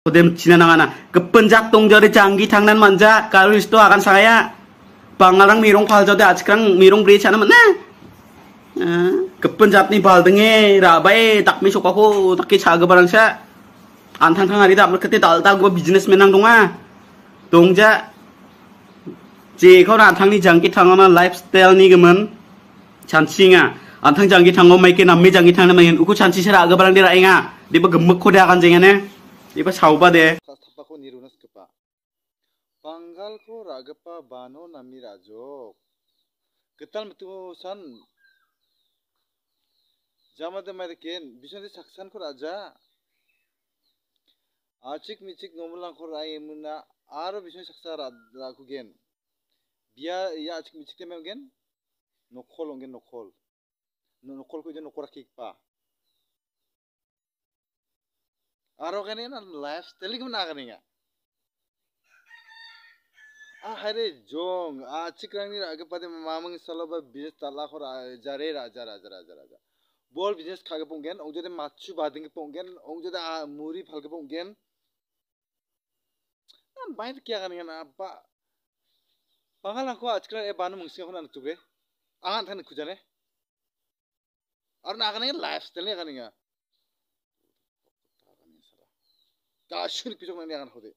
Kodem Cina nangana kepenjak tong jari canggih tangnan manja kalau itu akan saya pangarang mirong pal jode ajkrang mirong beri cana mana kepenjak ni pal denge rabai tak misuk aku tak kica barang saya antang tang hari tak berketi tal gua bisnis menang donga dongja je kau antang ni jangkit tangana lifestyle ni gemen cancinga antang jangkit tango mai ke nammi jangkit tangna main uku canci sera aga barang dira inga dia gemek kode akan jengane iba sauba deh. Tapako nirunas kepa. Panggal ko ragapa bano nami rajok. Ketal metu san. Jama de merken bison de saksan ko raja. Acik micik nomulang ko rai muna aro bison saksa raku gen. Biya ya acik micik de gen. Nokol ongen nokol. Nokol ko je nokora kikpa. Aro kene na lifestyle ki mana kene nga hare jong chikrang ni age pade mamang saloba business tala khor jare jara bol business khage ponggen ong jode machu bading ponggen ong jode muri phalge ponggen bain kya kene na apa pangal ko achkra e banu mungsi khona tubre angan than khujane ar na kene lifestyle ni kene nga Kasur pisok nani akan khode.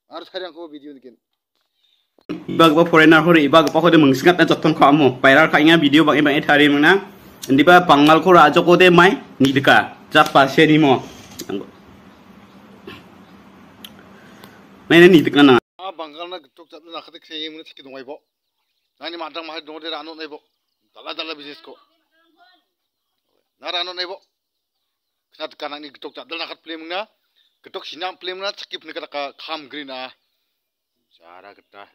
Ar thari angko video nikin. Ibag ba foreigner hore ibag pa khode mungsingat na jotton ko amo. Viral kainya video bang ibang thari muna. Ndi ba pangal ko rajo ko de mai nidka. Jak pa sheri mo. Nai nidik na. Bangal na tok jat na khate kheye mun thiki dongai bo. Nani madang mahai dong de rano nei bo. Dala business ko. Na rano nei bo. Kenapa kanak ni getok tak dalam nakat play mengna, getok sinam play mengna, sakit pun kata kam green ah, cara kita.